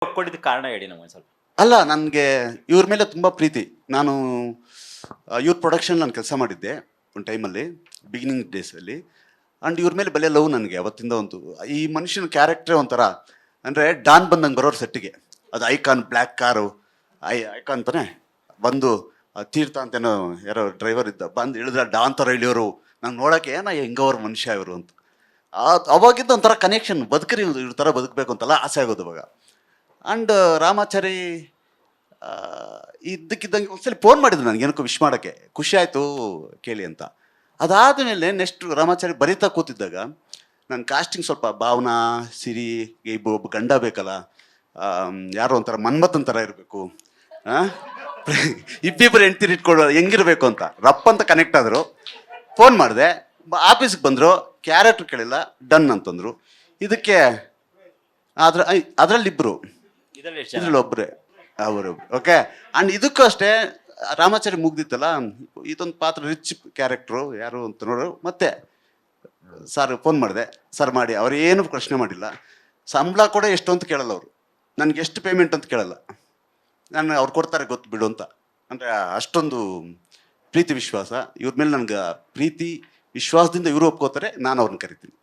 ಒಪ್ಕೊಂಡಿದ್ದಕ್ಕೆ ಕಾರಣ ಹೇಳಿ ನಮಗೆ ಸ್ವಲ್ಪ. ಅಲ್ಲ, ನನಗೆ ಇವ್ರ ಮೇಲೆ ತುಂಬ ಪ್ರೀತಿ. ನಾನು ಇವ್ರ ಪ್ರೊಡಕ್ಷನ್ ನಾನು ಕೆಲಸ ಮಾಡಿದ್ದೆ ಒಂದು ಟೈಮಲ್ಲಿ, ಬಿಗಿನಿಂಗ್ ಡೇಸಲ್ಲಿ. ಆ್ಯಂಡ್ ಇವ್ರ ಮೇಲೆ ಬಲೆ ಲವ್ ನನಗೆ ಅವತ್ತಿಂದ. ಒಂದು ಈ ಮನುಷ್ಯನ ಕ್ಯಾರೆಕ್ಟ್ರೇ ಒಂಥರ, ಅಂದರೆ ಡಾನ್ ಬಂದಂಗೆ ಬರೋರು ಸೆಟ್ಟಿಗೆ. ಅದು ಐಕಾನ್, ಬ್ಲ್ಯಾಕ್ ಕಾರು, ಐಕಾನ್ ತಾನೆ ಬಂದು ತೀರ್ಥ ಅಂತೇನೋ ಯಾರೋ ಡ್ರೈವರ್ ಇದ್ದ, ಬಂದು ಇಳಿದ್ರೆ ಡಾನ್ ಥರ ಇಳಿಯೋರು. ನಂಗೆ ನೋಡೋಕ್ಕೆ ಏನೋ ಹೆಂಗವ್ರ ಮನುಷ್ಯ ಇವರು ಅಂತ. ಅವಾಗಿದ್ದ ಒಂಥರ ಕನೆಕ್ಷನ್, ಬದುಕರಿ ಇವ್ರ ಥರ ಬದುಕಬೇಕು ಅಂತೆಲ್ಲ ಆಸೆ ಆಗೋದು ಅವಾಗ. ಆ್ಯಂಡ್ ರಾಮಾಚಾರಿ ಇದ್ದಕ್ಕಿದ್ದಂಗೆ ಒಂದ್ಸಲಿ ಫೋನ್ ಮಾಡಿದ್ರು ನನಗೆ, ಏನಕ್ಕೂ ವಿಶ್ ಮಾಡೋಕ್ಕೆ. ಖುಷಿ ಆಯಿತು ಕೇಳಿ ಅಂತ. ಅದಾದಮೇಲೆ ನೆಕ್ಸ್ಟ್ ರಾಮಾಚಾರಿ ಬರೀತಾ ಕೂತಿದ್ದಾಗ ನನ್ನ ಕಾಸ್ಟಿಂಗ್ ಸ್ವಲ್ಪ ಭಾವನಾ, ಸಿರಿ, ಒಬ್ಬ ಗಂಡ ಬೇಕಲ್ಲ, ಯಾರೋ ಒಂಥರ ಮನ್ಮಥನ್ ಥರ ಇರಬೇಕು, ಇಬ್ಬಿಬ್ಬರು ಹೆಂಡ್ತಿರು ಇಟ್ಕೊಳ್ಳೋ ಹೆಂಗಿರ್ಬೇಕು ಅಂತ ರಪ್ಪ ಅಂತ ಕನೆಕ್ಟ್ ಆದರು. ಫೋನ್ ಮಾಡಿದೆ, ಆಫೀಸ್ಗೆ ಬಂದರು, ಕ್ಯಾರೆಕ್ಟ್ರ್ ಕೇಳಿಲ್ಲ, ಡನ್ ಅಂತಂದರು. ಇದಕ್ಕೆ ಅದರಲ್ಲಿಬ್ಬರು, ಇದ್ರಲ್ಲಿ ಒಬ್ಬರೇ ಅವರು. ಓಕೆ. ಆ್ಯಂಡ್ ಇದಕ್ಕೂ ಅಷ್ಟೇ, ರಾಮಾಚಾರಿ ಮುಗ್ದಿತ್ತಲ್ಲ, ಇದೊಂದು ಪಾತ್ರ ರಿಚ್ ಕ್ಯಾರೆಕ್ಟ್ರು ಯಾರು ಅಂತ ನೋಡು. ಮತ್ತೆ ಸರ್ ಫೋನ್ ಮಾಡಿದೆ, ಸರ್ ಮಾಡಿ, ಅವ್ರೇನು ಪ್ರಶ್ನೆ ಮಾಡಿಲ್ಲ. ಸಂಬಳ ಕೂಡ ಎಷ್ಟು ಅಂತ ಕೇಳಲ್ಲ ಅವರು, ನನಗೆ ಎಷ್ಟು ಪೇಮೆಂಟ್ ಅಂತ ಕೇಳಲ್ಲ. ನಾನು ಅವ್ರು ಕೊಡ್ತಾರೆ ಗೊತ್ತು ಬಿಡು ಅಂತ. ಅಂದರೆ ಅಷ್ಟೊಂದು ಪ್ರೀತಿ ವಿಶ್ವಾಸ ಇವ್ರ ಮೇಲೆ. ನನಗೆ ಪ್ರೀತಿ ವಿಶ್ವಾಸದಿಂದ ಇವರು ಒಪ್ಕೋತಾರೆ, ನಾನು ಅವ್ರನ್ನ ಕರಿತೀನಿ.